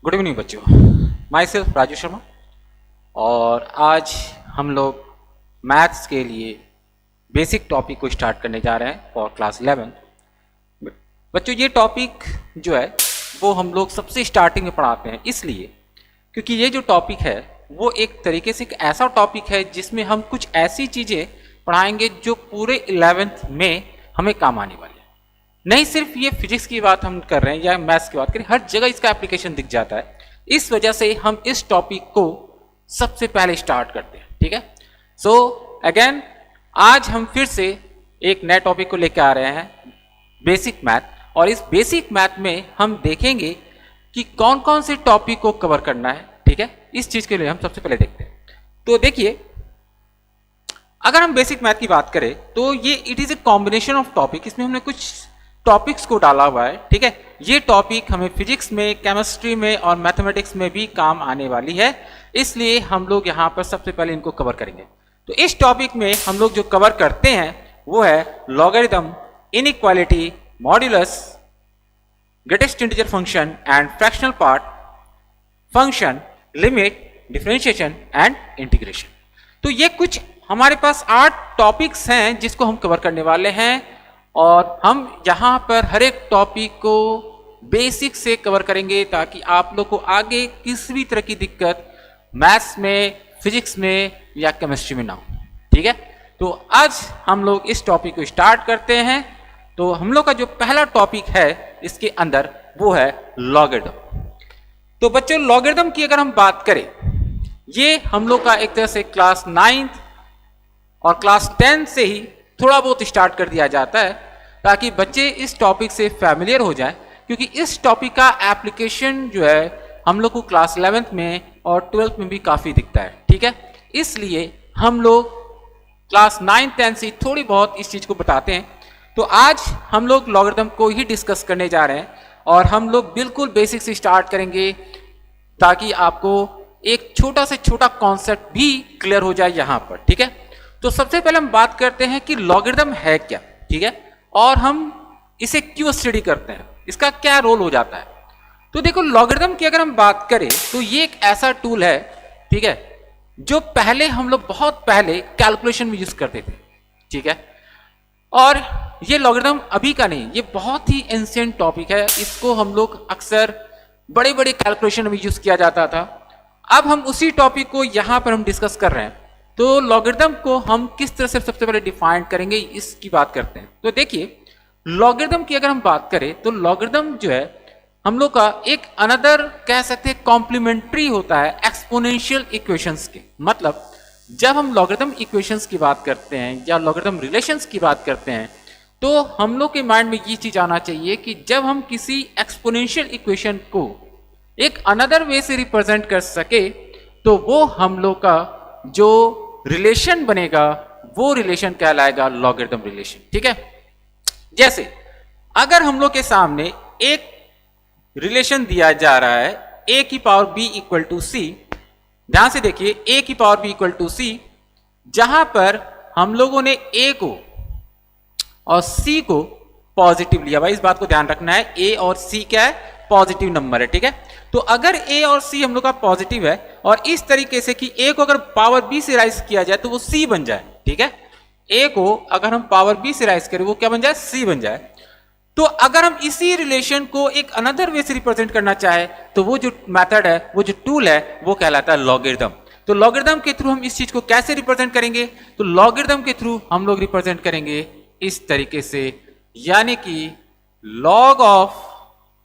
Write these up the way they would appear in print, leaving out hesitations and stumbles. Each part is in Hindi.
गुड इवनिंग बच्चों। माई सेल्फ राजू शर्मा और आज हम लोग मैथ्स के लिए बेसिक टॉपिक को स्टार्ट करने जा रहे हैं फॉर क्लास 11। बच्चों ये टॉपिक जो है वो हम लोग सबसे स्टार्टिंग में पढ़ाते हैं इसलिए क्योंकि ये जो टॉपिक है वो एक तरीके से एक ऐसा टॉपिक है जिसमें हम कुछ ऐसी चीज़ें पढ़ाएंगे जो पूरे 11th में हमें काम आने वाली है। नहीं सिर्फ ये फिजिक्स की बात हम कर रहे हैं या मैथ्स की बात करें, हर जगह इसका एप्लीकेशन दिख जाता है। इस वजह से हम इस टॉपिक को सबसे पहले स्टार्ट करते हैं। ठीक है, सो अगेन आज हम फिर से एक नए टॉपिक को लेकर आ रहे हैं, बेसिक मैथ। और इस बेसिक मैथ में हम देखेंगे कि कौन कौन से टॉपिक को कवर करना है। ठीक है, इस चीज के लिए हम सबसे पहले देखते हैं। तो देखिए, अगर हम बेसिक मैथ की बात करें तो ये it is a combination of topic. इसमें हमने कुछ टॉपिक्स को डाला हुआ है। ठीक है, ये टॉपिक हमें फिजिक्स में, केमिस्ट्री में और मैथमेटिक्स में भी काम आने वाली है, इसलिए हम लोग यहाँ पर सबसे पहले इनको कवर करेंगे। तो इस टॉपिक में हम लोग जो कवर करते हैं वो है logarithm, inequality, modulus, greatest integer function and fractional part, function, limit, differentiation and integration. तो ये कुछ हमारे पास 8 टॉपिक्स हैं जिसको हम कवर करने वाले हैं और हम यहाँ पर हर एक टॉपिक को बेसिक से कवर करेंगे ताकि आप लोग को आगे किसी भी तरह की दिक्कत मैथ्स में, फिजिक्स में या केमिस्ट्री में ना हो। ठीक है, तो आज हम लोग इस टॉपिक को स्टार्ट करते हैं। तो हम लोग का जो पहला टॉपिक है इसके अंदर वो है लॉगरिथम। तो बच्चों लॉगरिथम की अगर हम बात करें, ये हम लोग का एक तरह से क्लास 9th और क्लास 10 से ही थोड़ा बहुत स्टार्ट कर दिया जाता है ताकि बच्चे इस टॉपिक से फैमिलियर हो जाएं, क्योंकि इस टॉपिक का एप्लीकेशन जो है हम लोग को क्लास 11th में और 12th में भी काफ़ी दिखता है। ठीक है, इसलिए हम लोग क्लास 9-10 से थोड़ी बहुत इस चीज़ को बताते हैं। तो आज हम लोग लॉगरिथम को ही डिस्कस करने जा रहे हैं और हम लोग बिल्कुल बेसिक से स्टार्ट करेंगे ताकि आपको एक छोटा से छोटा कॉन्सेप्ट भी क्लियर हो जाए यहाँ पर। ठीक है, तो सबसे पहले हम बात करते हैं कि लॉगरिथम है क्या। ठीक है, और हम इसे क्यों स्टडी करते हैं, इसका क्या रोल हो जाता है। तो देखो, लॉगरिथम की अगर हम बात करें तो ये एक ऐसा टूल है, ठीक है, जो पहले हम लोग बहुत पहले कैलकुलेशन में यूज करते थे। ठीक है, और ये लॉगरिथम अभी का नहीं, ये बहुत ही एंशिएंट टॉपिक है। इसको हम लोग अक्सर बड़े बड़े कैलकुलेशन में यूज किया जाता था। अब हम उसी टॉपिक को यहाँ पर हम डिस्कस कर रहे हैं। तो लॉगरिथम को हम किस तरह से सबसे पहले डिफाइन करेंगे इसकी बात करते हैं। तो देखिए, लॉगरिथम की अगर हम बात करें तो लॉगरिथम जो है हम लोग का एक अनदर कह सकते हैं कॉम्प्लीमेंट्री होता है एक्सपोनेंशियल इक्वेशंस के। मतलब जब हम लॉगरिथम इक्वेशंस की बात करते हैं या लॉगरिथम रिलेशंस की बात करते हैं तो हम लोग के माइंड में ये चीज आना चाहिए कि जब हम किसी एक्सपोनेंशियल इक्वेशन को एक अनदर वे से रिप्रेजेंट कर सके तो वो हम लोग का जो रिलेशन बनेगा वो रिलेशन कहलाएगा लॉगरिथम रिलेशन। ठीक है, जैसे अगर हम लोग के सामने एक रिलेशन दिया जा रहा है a की पावर b इक्वल टू सी। ध्यान से देखिए, a की पावर b इक्वल टू सी, जहां पर हम लोगों ने a को और c को पॉजिटिव लिया। भाई इस बात को ध्यान रखना है, a और c क्या है, पॉजिटिव नंबर है। ठीक है, तो अगर a और c हम लोग का पॉजिटिव है और इस तरीके से कि a को अगर पावर b से राइज किया जाए तो वो c बन जाए। ठीक है, a को अगर हम पावर b से राइज करें वो क्या बन जाए, c बन जाए। तो अगर हम इसी रिलेशन को एक अनदर वे से रिप्रेजेंट करना चाहे तो वो जो मेथड है, वो जो टूल है, वो कहलाता है लॉगरिथम। तो लॉगरिथम के थ्रू हम इस चीज को कैसे रिप्रेजेंट करेंगे, तो लॉगरिथम के थ्रू हम लोग रिप्रेजेंट करेंगे इस तरीके से, यानी कि log of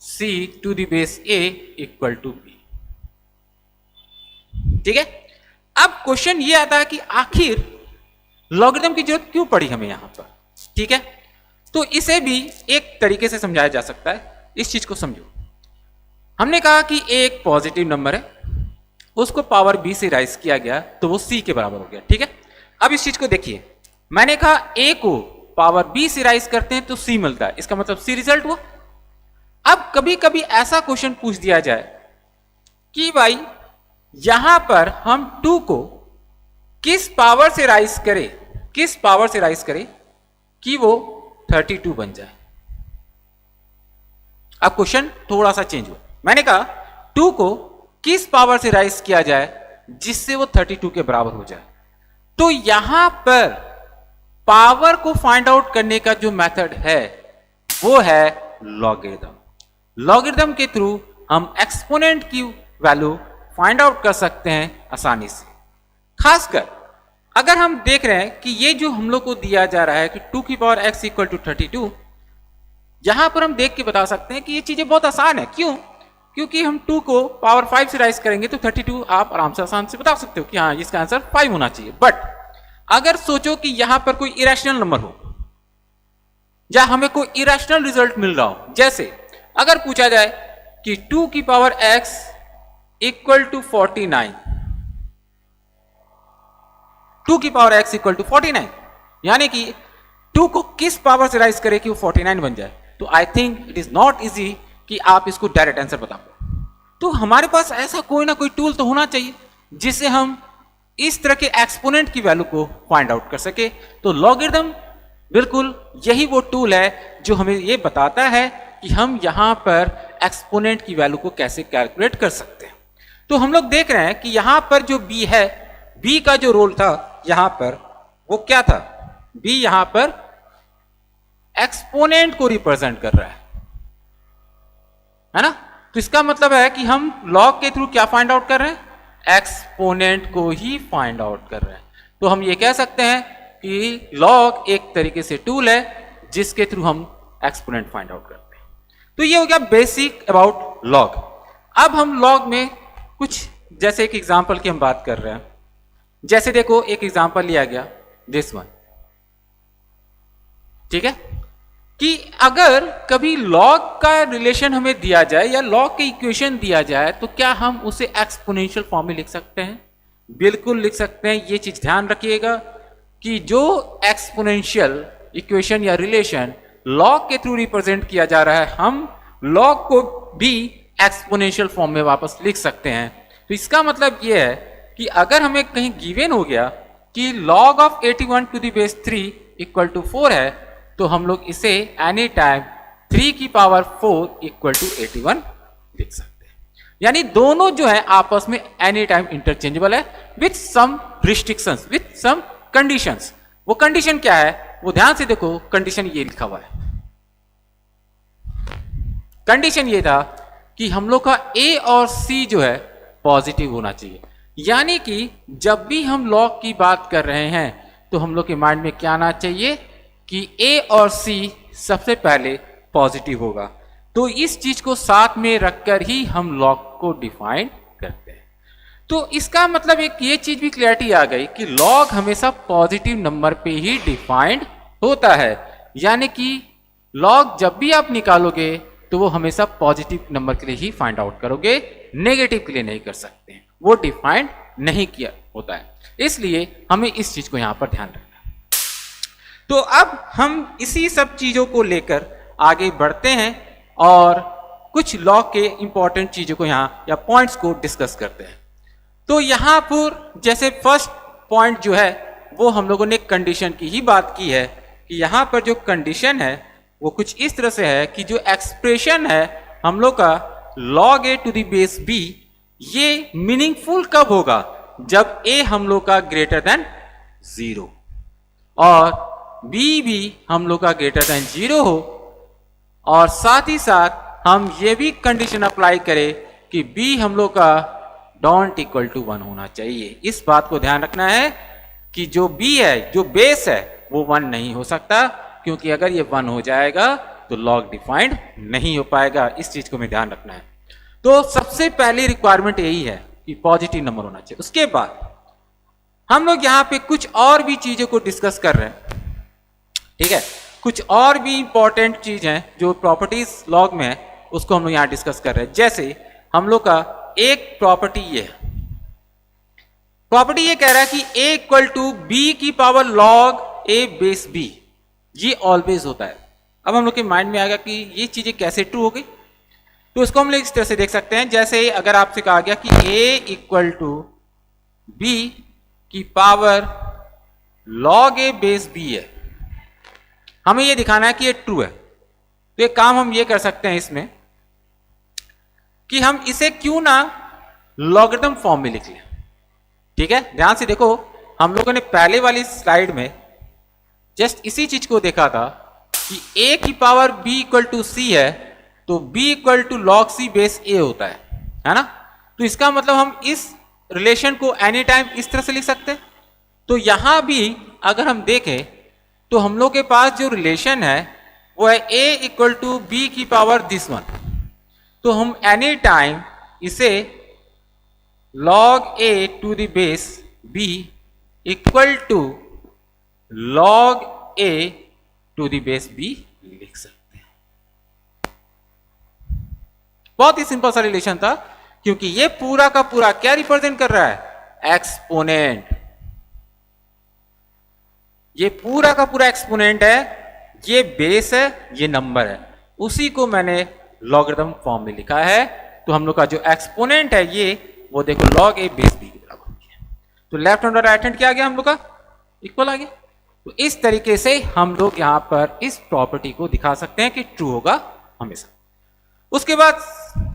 c to the base a equal to b। ठीक है, अब क्वेश्चन ये आता है कि आखिर लॉगरिथम की जरूरत क्यों पड़ी हमें यहां पर। ठीक है, तो इसे भी एक तरीके से समझाया जा सकता है। इस चीज को समझो, हमने कहा कि a एक पॉजिटिव नंबर है, उसको पावर b से राइज किया गया तो वो c के बराबर हो गया। ठीक है, अब इस चीज को देखिए, मैंने कहा a को पावर b से राइज करते हैं तो c मिलता है, इसका मतलब c रिजल्ट हुआ। अब कभी कभी ऐसा क्वेश्चन पूछ दिया जाए कि भाई यहां पर हम 2 को किस पावर से राइज करें, किस पावर से राइज करें कि वो 32 बन जाए। अब क्वेश्चन थोड़ा सा चेंज हुआ। मैंने कहा 2 को किस पावर से राइज किया जाए जिससे वो 32 के बराबर हो जाए। तो यहां पर पावर को फाइंड आउट करने का जो मेथड है वो है लॉगरिथम। लॉगरिथम के थ्रू हम एक्सपोनेंट की वैल्यू फाइंड आउट कर सकते हैं आसानी से। खासकर अगर हम देख रहे हैं कि ये जो हम लोग को दिया जा रहा है कि 2 की पावर x इक्वल टू 32, यहां पर हम देख के बता सकते हैं कि ये चीजें बहुत आसान है। क्यों? क्योंकि हम 2 को पावर 5 से राइज करेंगे तो 32 आप आराम से आसान से बता सकते हो कि हाँ इसका आंसर 5 होना चाहिए। बट अगर सोचो कि यहां पर कोई इरेशनल नंबर हो या हमें कोई इरेशनल रिजल्ट मिल रहा हो, जैसे अगर पूछा जाए कि 2 की पावर x इक्वल टू 49, 2 की पावर x इक्वल टू 49, यानी कि 2 को किस पावर से राइज करे कि वो 49 बन जाए, तो I think it is not easy कि आप इसको डायरेक्ट आंसर बता पाओ। तो हमारे पास ऐसा कोई ना कोई टूल तो होना चाहिए जिससे हम इस तरह के एक्सपोनेंट की वैल्यू को फाइंड आउट कर सके। तो लॉगरिथम बिल्कुल यही वो टूल है जो हमें ये बताता है कि हम यहां पर एक्सपोनेंट की वैल्यू को कैसे कैलकुलेट कर सकते हैं। तो हम लोग देख रहे हैं कि यहां पर जो b है, b का जो रोल था यहां पर वो क्या था, b यहां पर एक्सपोनेंट को रिप्रेजेंट कर रहा है ना। तो इसका मतलब है कि हम लॉग के थ्रू क्या फाइंड आउट कर रहे हैं, एक्सपोनेंट को ही फाइंड आउट कर रहे हैं। तो हम ये कह सकते हैं कि लॉग एक तरीके से टूल है जिसके थ्रू हम एक्सपोनेंट फाइंड आउट करते हैं। तो ये हो गया बेसिक अबाउट लॉग। अब हम लॉग में कुछ जैसे एक एग्जांपल की हम बात कर रहे हैं। जैसे देखो एक एग्जांपल लिया गया दिस वन, ठीक है, कि अगर कभी लॉग का रिलेशन हमें दिया जाए या लॉग के इक्वेशन दिया जाए तो क्या हम उसे एक्सपोनेंशियल फॉर्म में लिख सकते हैं? बिल्कुल लिख सकते हैं। ये चीज ध्यान रखिएगा कि जो एक्सपोनेंशियल इक्वेशन या रिलेशन लॉग के थ्रू रिप्रेजेंट किया जा रहा है, हम लॉग को भी एक्सपोनेंशियल फॉर्म में वापस लिख सकते हैं। तो इसका मतलब यह है कि अगर हमें कहीं गिवन हो गया कि log of 81 to the base 3 equal to 4 है, तो हम लोग इसे एनी टाइम 3 की पावर 4 इक्वल टू 81 लिख सकते हैं। यानी दोनों जो है आपस में एनी टाइम इंटरचेंजेबल है with some restrictions, with some conditions. वो कंडीशन क्या है वो ध्यान से देखो, कंडीशन ये लिखा हुआ है। कंडीशन ये था कि हम लोग का a और c जो है पॉजिटिव होना चाहिए। यानी कि जब भी हम लॉग की बात कर रहे हैं तो हम लोग के माइंड में क्या आना चाहिए कि a और c सबसे पहले पॉजिटिव होगा। तो इस चीज को साथ में रखकर ही हम लॉग को डिफाइन करते हैं। तो इसका मतलब एक ये चीज भी क्लियरिटी आ गई कि लॉग हमेशा पॉजिटिव नंबर पे ही डिफाइंड होता है। यानी कि लॉग जब भी आप निकालोगे तो वो हमेशा पॉजिटिव नंबर के लिए ही फाइंड आउट करोगे, नेगेटिव के लिए नहीं कर सकते हैं, वो डिफाइंड नहीं किया होता है। इसलिए हमें इस चीज को यहां पर ध्यान रखना है। तो अब हम इसी सब चीजों को लेकर आगे बढ़ते हैं और कुछ लॉग के इंपॉर्टेंट चीजों को यहां या पॉइंट्स को डिस्कस करते हैं। तो यहां पर जैसे फर्स्ट पॉइंट जो है वो हम लोगों ने कंडीशन की ही बात की है कि यहां पर जो कंडीशन है वो कुछ इस तरह से है कि जो एक्सप्रेशन है हम लोग का log a to the base b, ये मीनिंगफुल कब होगा, जब a हम लोग का ग्रेटर देन 0 और b भी हम लोग का ग्रेटर देन 0 हो, और साथ ही साथ हम ये भी कंडीशन अप्लाई करें कि b हम लोग का डोंट इक्वल टू 1 होना चाहिए। इस बात को ध्यान रखना है कि जो b है, जो बेस है, वो 1 नहीं हो सकता, क्योंकि अगर ये 1 हो जाएगा तो लॉग डिफाइंड नहीं हो पाएगा। इस चीज को हमें ध्यान रखना है। तो सबसे पहली रिक्वायरमेंट यही है कि पॉजिटिव नंबर होना चाहिए। उसके बाद हम लोग यहां पे कुछ और भी चीजों को डिस्कस कर रहे हैं, ठीक है, कुछ और भी इंपॉर्टेंट चीज है जो प्रॉपर्टीज लॉग में है, उसको हम लोग यहां डिस्कस कर रहे हैं। जैसे हम लोग का एक प्रॉपर्टी ये है, प्रॉपर्टी ये कह रहा है कि a इक्वल टू बी की power log a base b, ये ऑलवेज होता है। अब हम लोग के माइंड में आएगा कि ये चीजें कैसे ट्रू हो गई, तो इसको हम लोग इस तरह से देख सकते हैं। जैसे अगर आपसे कहा गया कि a इक्वल टू बी की power log a base b है, हमें ये दिखाना है कि ये ट्रू है। तो एक काम हम ये कर सकते हैं इसमें कि हम इसे क्यों ना लॉगरिथम फॉर्म में लिख लें। ठीक है, ध्यान से देखो, हम लोगों ने पहले वाली स्लाइड में जस्ट इसी चीज को देखा था कि a की power b equal to c है, तो b equal to log c base a होता है ना। तो इसका मतलब हम इस रिलेशन को एनी टाइम इस तरह से लिख सकते हैं। तो यहां भी अगर हम देखें तो हम लोग के पास जो रिलेशन है वो है a इक्वल टू बी की पावर दिस वन। तो हम एनी टाइम इसे log a to the base b equal to log a to the base b लिख सकते हैं। बहुत ही सिंपल सा रिलेशन था, क्योंकि ये पूरा का पूरा क्या रिप्रेजेंट कर रहा है, एक्सपोनेंट। ये पूरा का पूरा एक्सपोनेंट है, ये बेस है, ये नंबर है, उसी को मैंने लॉगरिथम फॉर्म में लिखा है। तो हम लोग का जो एक्सपोनेंट है ये वो देखो log a बेस b के बराबर हो गया। तो लेफ्ट हैंड और राइट हैंड क्या आ गया हम लोग का, इक्वल आ गया। तो इस तरीके से हम लोग यहां पर इस प्रॉपर्टी को दिखा सकते हैं कि ट्रू होगा हमेशा। उसके बाद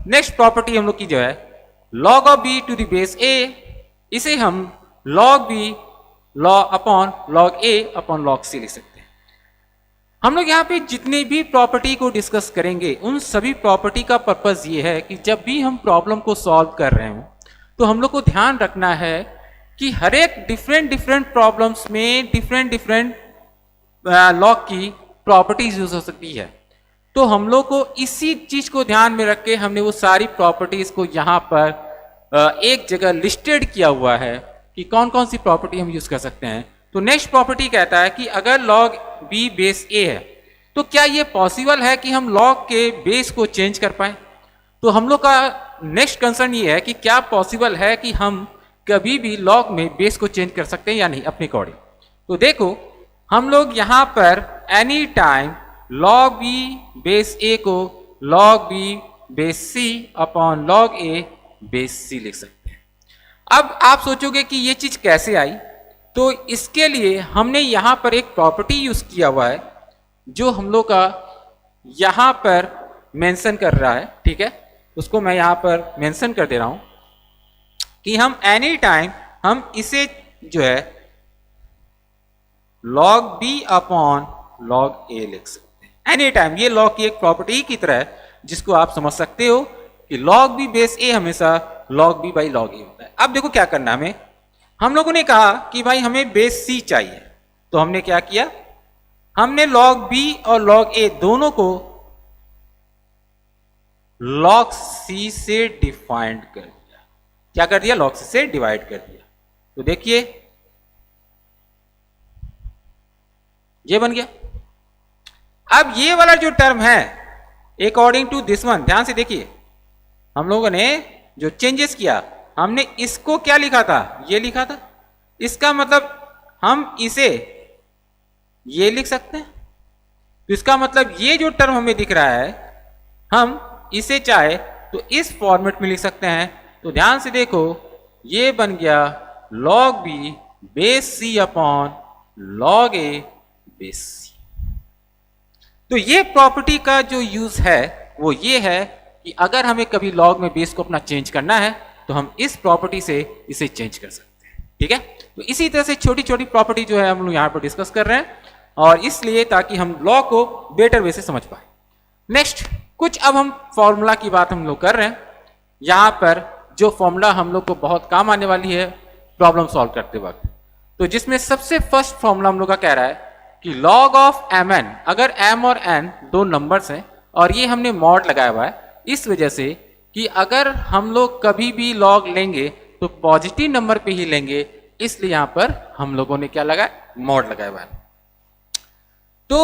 नेक्स्ट प्रॉपर्टी हम लोग की जो है log of b to the base a, इसे हम log b upon log a upon log c लिख सकते हैं। हम लोग यहाँ पे जितनी भी प्रॉपर्टी को डिस्कस करेंगे उन सभी प्रॉपर्टी का पर्पस ये है कि जब भी हम प्रॉब्लम को सॉल्व कर रहे हो तो हम लोग को ध्यान रखना है कि हर एक डिफरेंट प्रॉब्लम्स में डिफरेंट लॉग की प्रॉपर्टीज यूज हो सकती है। तो हम लोग को इसी चीज को ध्यान में रख के हमने वो सारी प्रॉपर्टीज को यहाँ पर एक जगह लिस्टेड किया हुआ है कि कौन कौन सी प्रॉपर्टी हम यूज कर सकते हैं। तो नेक्स्ट प्रॉपर्टी कहता है कि अगर log b बेस a है तो क्या ये पॉसिबल है कि हम log के बेस को चेंज कर पाए। तो हम लोग का नेक्स्ट कंसर्न ये है कि क्या पॉसिबल है कि हम कभी भी log में बेस को चेंज कर सकते हैं या नहीं अपने अकॉर्डिंग। तो देखो हम लोग यहाँ पर any time log b base a को log b base c upon log a base c लिख सकते हैं। अब आप सोचोगे कि ये चीज कैसे आई, तो इसके लिए हमने यहां पर एक प्रॉपर्टी यूज किया हुआ है जो हम लोग का यहां पर मेंशन कर रहा है। ठीक है, उसको मैं यहां पर मेंशन कर दे रहा हूं कि हम एनी टाइम हम इसे जो है log b upon log a लिख सकते हैं। एनी टाइम ये log की एक प्रॉपर्टी की तरह है जिसको आप समझ सकते हो कि log b बेस a हमेशा log b by log a होता है। अब देखो क्या करना है हमें, हम लोगों ने कहा कि भाई हमें बेस c चाहिए, तो हमने क्या किया, हमने log b और log a दोनों को log c से डिफाइंड कर दिया। क्या कर दिया, log c से डिवाइड कर दिया। तो देखिए ये बन गया। अब ये वाला जो टर्म है अकॉर्डिंग टू दिस वन, ध्यान से देखिए, हम लोगों ने जो चेंजेस किया हमने इसको क्या लिखा था, ये लिखा था। इसका मतलब हम इसे ये लिख सकते हैं। तो इसका मतलब ये जो टर्म हमें दिख रहा है हम इसे चाहे तो इस फॉर्मेट में लिख सकते हैं। तो ध्यान से देखो ये बन गया log b base c upon log a base c। तो ये प्रॉपर्टी का जो यूज है वो ये है कि अगर हमें कभी log में बेस को अपना चेंज करना है तो हम इस प्रॉपर्टी से इसे चेंज कर सकते हैं। ठीक है, तो इसी तरह से छोटी छोटी प्रॉपर्टी जो है हम लोग यहाँ पर डिस्कस कर रहे हैं, और इसलिए ताकि हम लॉ को बेटर वे से समझ पाए। नेक्स्ट कुछ अब हम फॉर्मूला की बात हम लोग कर रहे हैं। यहाँ पर जो फॉर्मूला हम लोग को बहुत काम आने वाली है प्रॉब्लम सॉल्व करते वक्त, तो जिसमें सबसे फर्स्ट फॉर्मूला हम लोग का कह रहा है कि log ऑफ mn, अगर m और n दो नंबर्स हैं और ये हमने मॉड लगाया हुआ है इस वजह से कि अगर हम लोग कभी भी log लेंगे तो पॉजिटिव नंबर पे ही लेंगे, इसलिए यहां पर हम लोगों ने क्या लगाया, मॉड लगाया हुआ है। तो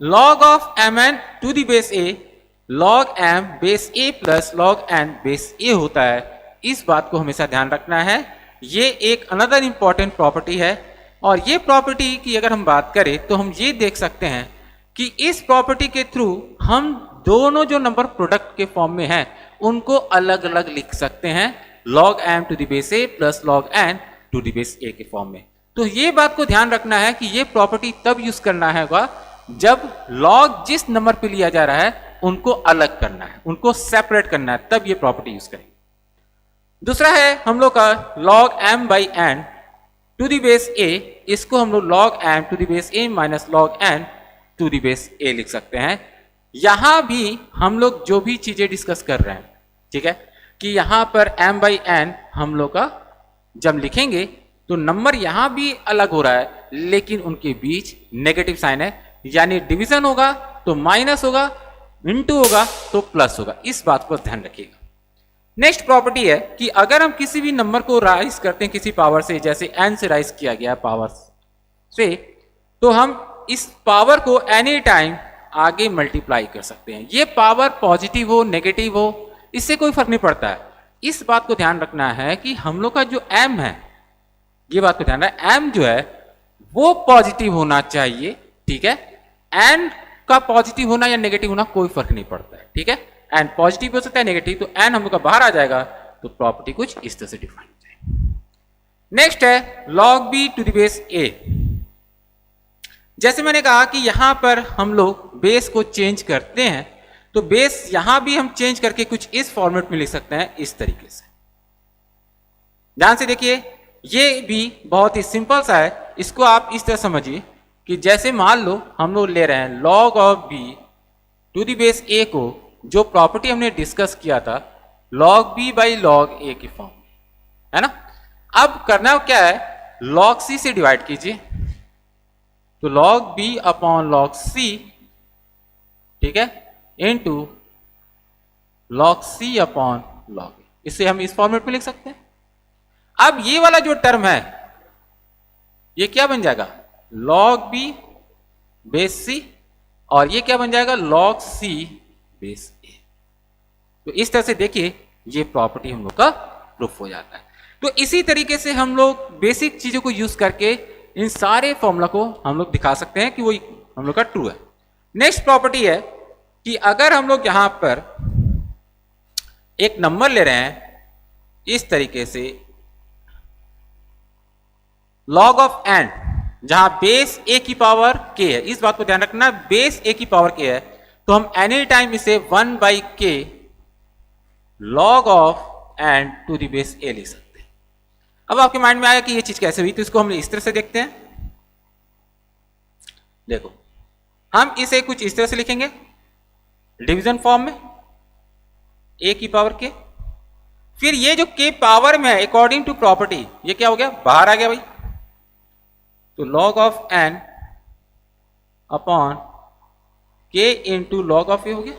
log of mn to the base a log m base a plus log n base a होता है। इस बात को हमेशा ध्यान रखना है। ये एक अनदर इंपॉर्टेंट प्रॉपर्टी है, और ये प्रॉपर्टी की अगर हम बात करें तो हम ये देख सकते हैं कि इस प्रॉपर्टी के थ्रू हम दोनों जो नंबर प्रोडक्ट के फॉर्म में हैं उनको अलग अलग लिख सकते हैं, log m to the base a plus log n to the base a के फॉर्म में। तो ये बात को ध्यान रखना है कि ये प्रॉपर्टी तब यूज करना होगा जब log जिस नंबर पे लिया जा रहा है उनको अलग करना है, उनको सेपरेट करना है, तब ये प्रॉपर्टी यूज करेंगे। दूसरा है हम लोग का log m by n to the base a, इसको हम लोग log m to the base a minus log n to the base a लिख सकते हैं। यहां भी हम लोग जो भी चीजें डिस्कस कर रहे हैं, ठीक है, कि यहां पर m बाई n हम लोग का जब लिखेंगे तो नंबर यहां भी अलग हो रहा है, लेकिन उनके बीच नेगेटिव साइन है, यानी डिवीजन होगा तो माइनस होगा, इनटू होगा तो प्लस होगा। इस बात पर ध्यान रखिएगा। नेक्स्ट प्रॉपर्टी है कि अगर हम किसी भी नंबर को राइज करते हैं किसी पावर से, जैसे n से राइज किया गया पावर से, तो हम इस पावर को एनी टाइम आगे मल्टीप्लाई कर सकते हैं। ये पावर पॉजिटिव हो नेगेटिव हो इससे कोई फर्क नहीं पड़ता है। इस बात को ध्यान रखना है कि हम लोग का जो m है, ये बात को ध्यान रखना, m जो है वो पॉजिटिव होना चाहिए, ठीक है। n का पॉजिटिव होना या नेगेटिव होना कोई फर्क नहीं पड़ता है, ठीक है। एन पॉजिटिव हो सकता है नेगेटिव, तो n हम लोग का बाहर आ जाएगा, तो प्रॉपर्टी कुछ इस तरह से डिफाइन हो जाएगी। नेक्स्ट है log b to the base a। जैसे मैंने कहा कि यहां पर हम लोग बेस को चेंज करते हैं, तो बेस यहां भी हम चेंज करके कुछ इस फॉर्मेट में लिख सकते हैं, इस तरीके से। ध्यान से देखिए, ये भी बहुत ही सिंपल सा है। इसको आप इस तरह समझिए कि जैसे मान लो हम लोग ले रहे हैं log of b to the base a को, जो प्रॉपर्टी हमने डिस्कस किया था log b by log a की फॉर्म, है ना। अब करना क्या है, log c से डिवाइड कीजिए, तो log b upon log c, ठीक है, into log c upon log a। इसे हम इस फॉर्मेट में लिख सकते हैं। अब ये वाला जो टर्म है ये क्या बन जाएगा, log b बेस c, और ये क्या बन जाएगा, log c बेस a। तो इस तरह से देखिए ये प्रॉपर्टी हम लोग का प्रूफ हो जाता है। तो इसी तरीके से हम लोग बेसिक चीजों को यूज करके इन सारे फॉर्मूला को हम लोग दिखा सकते हैं कि वो हम लोग का ट्रू है। नेक्स्ट प्रॉपर्टी है कि अगर हम लोग यहां पर एक नंबर ले रहे हैं इस तरीके से log ऑफ n, जहां बेस a की पावर k है, इस बात को ध्यान रखना, बेस a की पावर k है, तो हम एनी टाइम इसे 1 by k log of n to the base a लिख सकते हैं। अब आपके माइंड में आया कि ये चीज कैसे हुई, तो इसको हम इस तरह से देखते हैं। देखो, हम इसे कुछ इस तरह से लिखेंगे डिवीजन फॉर्म में, a की पावर k, फिर ये जो k पावर में है अकॉर्डिंग टू प्रॉपर्टी ये क्या हो गया, बाहर आ गया भाई, तो log of n upon k into log of a हो गया।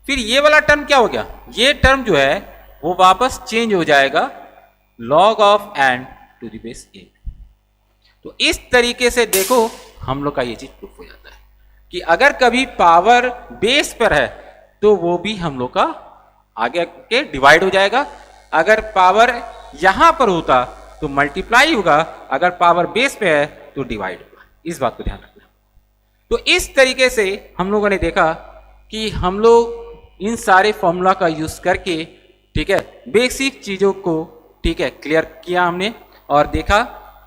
फिर ये वाला टर्म क्या हो गया, ये टर्म जो है वो वापस चेंज हो जाएगा log of n to the base a। तो इस तरीके से देखो हम लोग का ये चीज प्रूफ हो जाता है कि अगर कभी पावर बेस पर है तो वो भी हम लोग का आगे के डिवाइड हो जाएगा, अगर पावर यहां पर होता तो मल्टीप्लाई होगा, अगर पावर बेस पे है तो डिवाइड होगा। इस बात को ध्यान रखना। तो इस तरीके से हम लोगों ने देखा कि हम लोग इन सारे फॉर्मूला का यूज करके, ठीक है, बेसिक चीजों को, ठीक है, क्लियर किया हमने, और देखा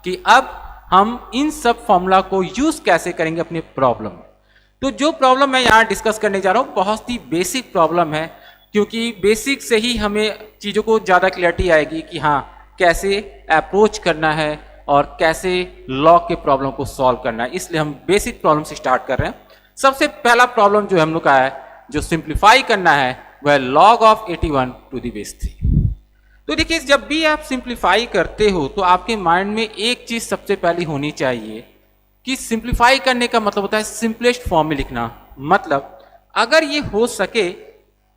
कि अब हम इन सब फॉर्मूला को यूज कैसे करेंगे अपने प्रॉब्लम में। तो जो प्रॉब्लम मैं यहाँ डिस्कस करने जा रहा हूँ बहुत ही बेसिक प्रॉब्लम है, क्योंकि बेसिक से ही हमें चीज़ों को ज़्यादा क्लियरिटी आएगी कि हाँ कैसे अप्रोच करना है और कैसे लॉ के प्रॉब्लम को सॉल्व करना है। इसलिए हम बेसिक प्रॉब्लम से स्टार्ट कर रहे हैं। सबसे पहला प्रॉब्लम जो हम लोग का है, जो सिंप्लीफाई करना है, वह log of 81 to the base 3। तो देखिए, जब भी आप सिंप्लीफाई करते हो तो आपके माइंड में एक चीज सबसे पहले होनी चाहिए कि सिंप्लीफाई करने का मतलब होता है सिंपलेस्ट फॉर्म में लिखना। मतलब अगर ये हो सके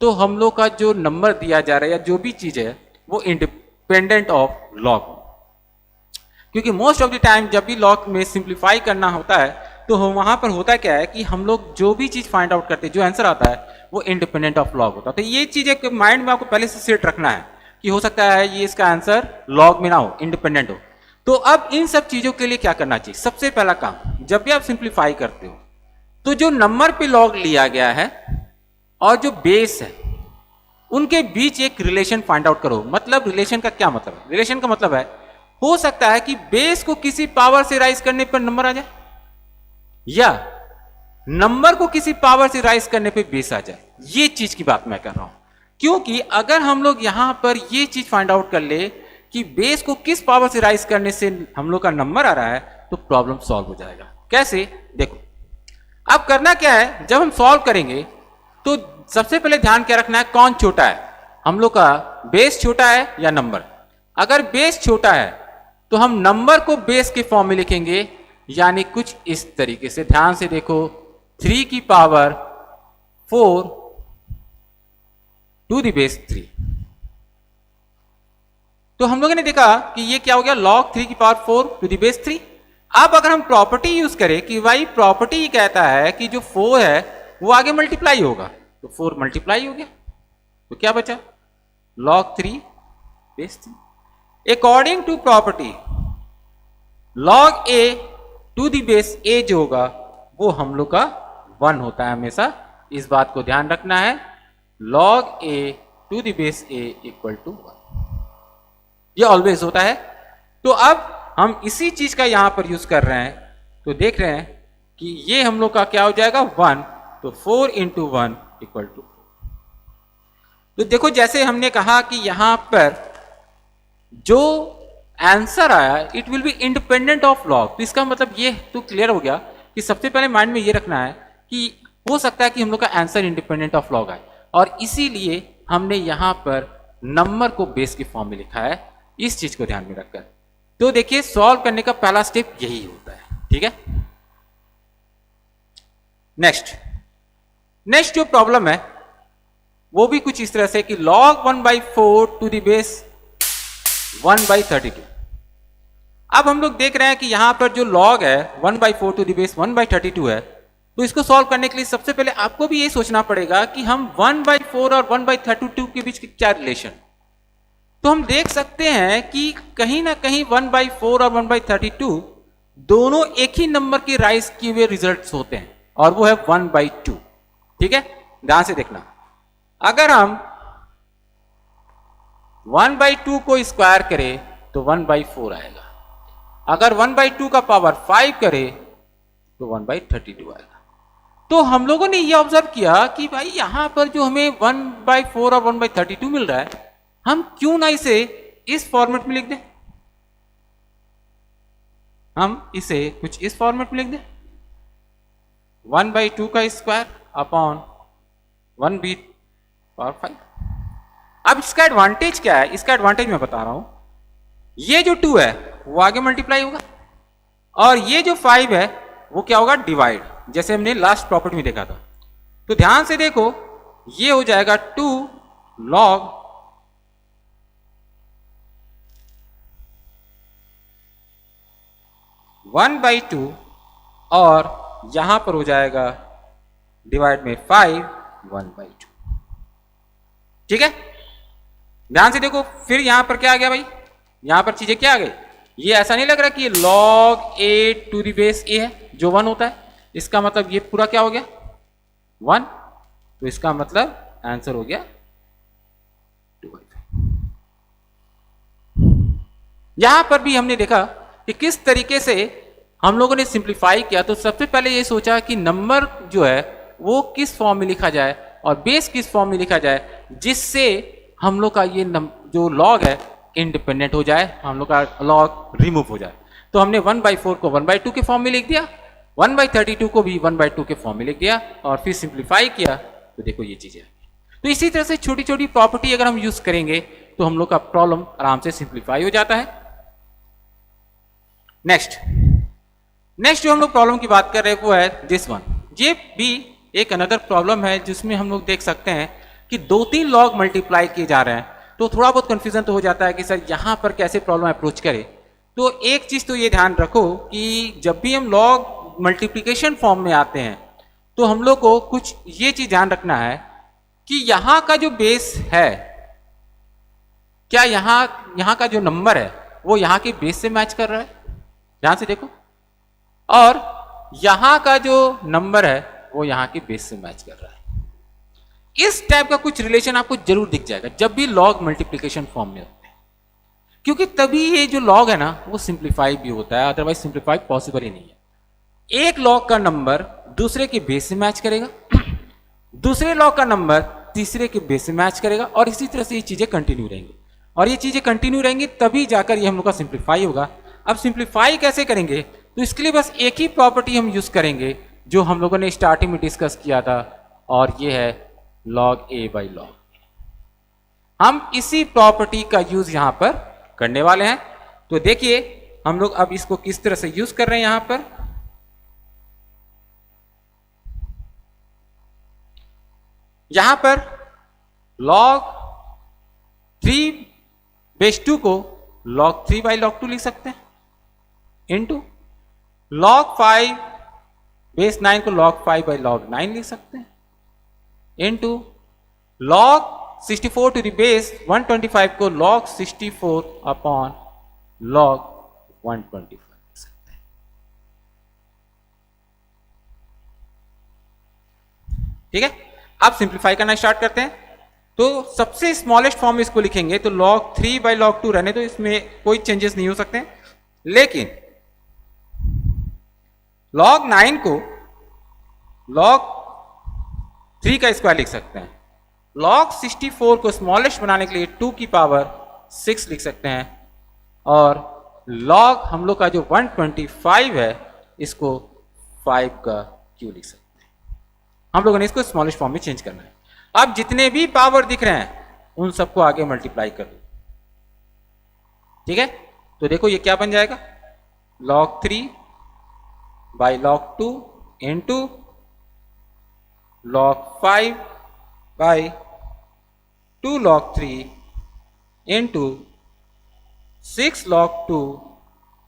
तो हम लोग का जो नंबर दिया जा रहा है या जो भी चीज है वो इंडिपेंडेंट ऑफ लॉग, क्योंकि मोस्ट ऑफ द टाइम जब भी लॉग में सिंप्लीफाई करना होता है तो वहां पर होता क्या है कि हम लोग जो भी चीज फाइंड आउट करते हैं, जो आंसर आता है वो इंडिपेंडेंट ऑफ लॉग होता है। तो ये चीज एक माइंड में आपको पहले से सेट रखना है कि हो सकता है ये इसका आंसर लॉग में ना हो, इंडिपेंडेंट हो। तो अब इन सब चीजों के लिए क्या करना चाहिए, सबसे पहला काम, जब भी आप सिंप्लीफाई करते हो तो जो नंबर पे लॉग लिया गया है और जो बेस है उनके बीच एक रिलेशन फाइंड आउट करो। मतलब रिलेशन का क्या मतलब है, रिलेशन का मतलब है हो सकता है कि बेस को किसी पावर से राइज करने पर नंबर आ जाए, या नंबर को किसी पावर से राइज करने पे बेस आ जाए, ये चीज की बात मैं कर रहा हूं। क्योंकि अगर हम लोग यहां पर ये चीज फाइंड आउट कर ले कि बेस को किस पावर से राइज करने से हम लोग का नंबर आ रहा है, तो प्रॉब्लम सॉल्व हो जाएगा। कैसे, देखो अब करना क्या है, जब हम सॉल्व करेंगे तो सबसे पहले ध्यान क्या रखना है, कौन छोटा है, हम लोग का बेस छोटा है या नंबर। अगर बेस छोटा है तो हम नंबर को बेस के फॉर्म में लिखेंगे, यानी कुछ इस तरीके से। ध्यान से देखो, 3 की पावर 4 टू द बेस 3। तो हम लोगों ने देखा कि ये क्या हो गया, log 3 की पावर 4 टू द बेस 3। अब अगर हम प्रॉपर्टी यूज करें कि भाई प्रॉपर्टी कहता है कि जो 4 है वो आगे मल्टीप्लाई होगा, तो 4 मल्टीप्लाई हो गया, तो क्या बचा, log 3 base 3। According to property log a to the base a जो होगा वो हम लोग का 1 होता है हमेशा, इस बात को ध्यान रखना है। log a to the base a equal to 1, ये ऑलवेज होता है। तो अब हम इसी चीज का यहां पर यूज कर रहे हैं, तो देख रहे हैं कि ये हम लोग का क्या हो जाएगा 1, तो 4 इंटू 1 इक्वल टू 4। तो देखो जैसे हमने कहा कि यहां पर जो आंसर आया it will be independent of log, तो इसका मतलब ये तो क्लियर हो गया कि सबसे पहले माइंड में ये रखना है कि हो सकता है कि हम लोग का आंसर इंडिपेंडेंट ऑफ लॉग आए, और इसीलिए हमने यहां पर नंबर को बेस के फॉर्म में लिखा है, इस चीज को ध्यान में रखकर। तो देखिए सॉल्व करने का पहला स्टेप यही होता है, ठीक है। नेक्स्ट जो प्रॉब्लम है वो भी कुछ इस तरह से कि log 1/4 टू द बेस 1/32। अब हम लोग देख रहे हैं कि यहां पर जो log है 1/4 टू द बेस 1/32 है, तो इसको सॉल्व करने के लिए सबसे पहले आपको भी ये सोचना पड़ेगा कि हम 1/4 और 1/32 के बीच की क्या रिलेशन। तो हम देख सकते हैं कि कहीं ना कहीं 1/4 और 1/32 दोनों एक ही नंबर के राइज किए हुए रिजल्ट्स होते हैं, और वो है 1/2, ठीक है। ध्यान से देखना, अगर हम 1/2 को स्क्वायर करें तो 1/4 आएगा, अगर 1/2 का पावर 5 करें तो 1/32 आएगा। तो हम लोगों ने ये ऑब्जर्व किया कि भाई यहां पर जो हमें 1/4 और 1/32 मिल रहा है, हम क्यों ना इसे इस फॉर्मेट में लिख दें, हम इसे कुछ इस फॉर्मेट में लिख दें, 1/2 का स्क्वायर अपॉन 1/5। अब इसका एडवांटेज क्या है, इसका एडवांटेज मैं बता रहा हूं, ये जो 2 है वो आगे मल्टीप्लाई होगा, और ये जो 5 है वो क्या होगा, डिवाइड, जैसे हमने लास्ट प्रॉपर्टी में देखा था। तो ध्यान से देखो, ये हो जाएगा 2 log 1/2, और यहां पर हो जाएगा डिवाइड में 5 1/2, ठीक है। ध्यान से देखो, फिर यहां पर क्या आ गया भाई, यहां पर चीजें क्या आ गई, ये ऐसा नहीं लग रहा कि ये log a to the base a है जो 1 होता है, इसका मतलब ये पूरा क्या हो गया 1, तो इसका मतलब आंसर हो गया 2/5। यहां पर भी हमने देखा कि किस तरीके से हम लोगों ने सिंप्लीफाई किया। तो सबसे पहले ये सोचा कि नंबर जो है वो किस फॉर्म में लिखा जाए और बेस किस फॉर्म में लिखा जाए, जिससे हम लोग का ये जो लॉग है इंडिपेंडेंट हो जाए, हम लोग का लॉग रिमूव हो जाए। तो हमने 1/4 को 1/2 के फॉर्म में लिख दिया, 1/32 को भी 1/2 के फॉर्म में लिख दिया, और फिर सिंप्लीफाई किया, तो देखो ये चीजें। तो इसी तरह से छोटी छोटी प्रॉपर्टी अगर हम यूज करेंगे तो हम लोग का प्रॉब्लम आराम से सिंप्लीफाई हो जाता है। नेक्स्ट जो हम लोग प्रॉब्लम की बात कर रहे हैं वो है दिस वन। ये भी एक अनदर प्रॉब्लम है जिसमें हम लोग देख सकते हैं कि 2-3 लॉग मल्टीप्लाई किए जा रहे हैं, तो थोड़ा बहुत कंफ्यूजन तो हो जाता है कि सर यहां पर कैसे प्रॉब्लम अप्रोच करें। तो एक चीज तो ये ध्यान रखो कि जब भी हम लॉग मल्टीप्लिकेशन फॉर्म में आते हैं तो हम लोग को कुछ ये चीज ध्यान रखना है कि यहां का जो बेस है, क्या यहां का जो नंबर है वो यहां के बेस से मैच कर रहा है, ध्यान से देखो, और यहां का जो नंबर है वो यहां के बेस से मैच कर रहा है। इस टाइप का कुछ रिलेशन आपको जरूर दिख जाएगा जब भी लॉग मल्टीप्लिकेशन फॉर्म में होते हैं, क्योंकि तभी ये जो लॉग है ना वो सिंप्लीफाई भी होता है, अदरवाइज सिंप्लीफाई पॉसिबल ही नहीं है। एक लॉग का नंबर दूसरे के बेस से मैच करेगा, दूसरे लॉग का नंबर तीसरे के बेस से मैच करेगा, और इसी तरह से ये चीजें कंटिन्यू रहेंगी, और ये चीजें कंटिन्यू रहेंगी तभी जाकर ये हम लोग का सिंप्लीफाई होगा। अब सिंप्लीफाई कैसे करेंगे, तो इसके लिए बस एक ही प्रॉपर्टी हम यूज करेंगे जो हम लोगों ने स्टार्टिंग में डिस्कस किया था, और ये है log a बाई log। हम इसी प्रॉपर्टी का यूज यहां पर करने वाले हैं। तो देखिए हम लोग अब इसको किस तरह से यूज कर रहे हैं। यहां पर log 3 बेस 2 को log 3 बाई log 2 लिख सकते हैं, इनटू log 5 बेस 9 को log 5 बाई log 9 लिख सकते हैं, into log 64 to the base 125 को log 64 अपॉन log 125 लिख सकते हैं। ठीक है, अब सिंप्लीफाई करना स्टार्ट करते हैं। तो सबसे स्मॉलेस्ट फॉर्म में इसको लिखेंगे तो log 3 बाई log 2 रहने, तो इसमें कोई चेंजेस नहीं हो सकते, लेकिन log 9 को log 3 का स्क्वायर लिख सकते हैं, log 64 को स्मॉलेस्ट बनाने के लिए 2 की पावर 6 लिख सकते हैं, और log हम लोग का जो 125 है इसको 5 का क्यू लिख सकते हैं। हम लोगों ने इसको स्मॉलेस्ट फॉर्म में चेंज करना है। अब जितने भी पावर दिख रहे हैं उन सबको आगे मल्टीप्लाई कर दो। ठीक है, तो देखो ये क्या बन जाएगा, log 3 by log 2 into log 5 by 2 log 3 into 6 log 2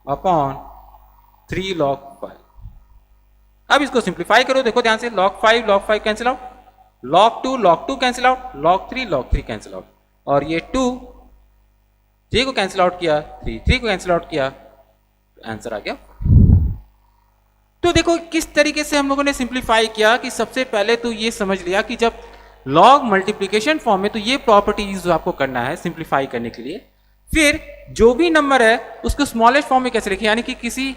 upon 3 log 5। अब इसको सिंप्लीफाई करो, देखो ध्यान से, log 5 cancel out, log 2 cancel out, log 3 cancel out, और ये 2 3 को कैंसिल आउट किया, 3 को कैंसिल आउट किया, आंसर आ गया। तो देखो किस तरीके से हम लोगों ने सिंप्लीफाई किया कि सबसे पहले तो ये समझ लिया कि जब लॉग मल्टीप्लिकेशन फॉर्म में तो ये प्रॉपर्टी यूज आपको करना है सिंप्लीफाई करने के लिए। फिर जो भी नंबर है उसको स्मॉलेस्ट फॉर्म में कैसे लिखे, यानी कि किसी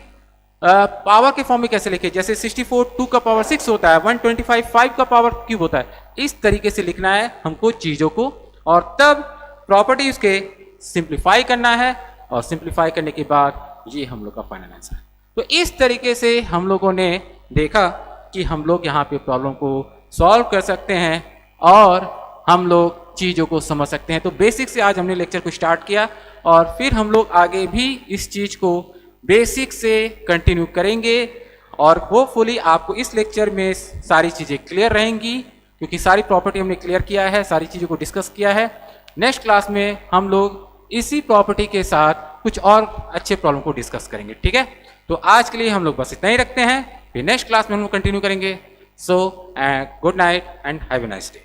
पावर के फॉर्म में कैसे लिखे, जैसे 64 2 का पावर 6 होता है, 125 5 का पावर क्यूब होता है, इस तरीके से लिखना है हमको चीजों को, और तब प्रॉपर्टी उसके सिंप्लीफाई करना है, और सिंप्लीफाई करने के बाद ये हम लोग का फाइनल आंसर है। तो इस तरीके से हम लोगों ने देखा कि हम लोग यहाँ पे प्रॉब्लम को सॉल्व कर सकते हैं और हम लोग चीज़ों को समझ सकते हैं। तो बेसिक से आज हमने लेक्चर को स्टार्ट किया, और फिर हम लोग आगे भी इस चीज़ को बेसिक से कंटिन्यू करेंगे, और होपफुली आपको इस लेक्चर में सारी चीज़ें क्लियर रहेंगी, क्योंकि सारी प्रॉपर्टी हमने क्लियर किया है, सारी चीज़ों को डिस्कस किया है। नेक्स्ट क्लास में हम लोग इसी प्रॉपर्टी के साथ कुछ और अच्छे प्रॉब्लम को डिस्कस करेंगे। ठीक है, तो आज के लिए हम लोग बस इतना ही रखते हैं, फिर नेक्स्ट क्लास में हम लोग कंटिन्यू करेंगे। So good night and have a nice day.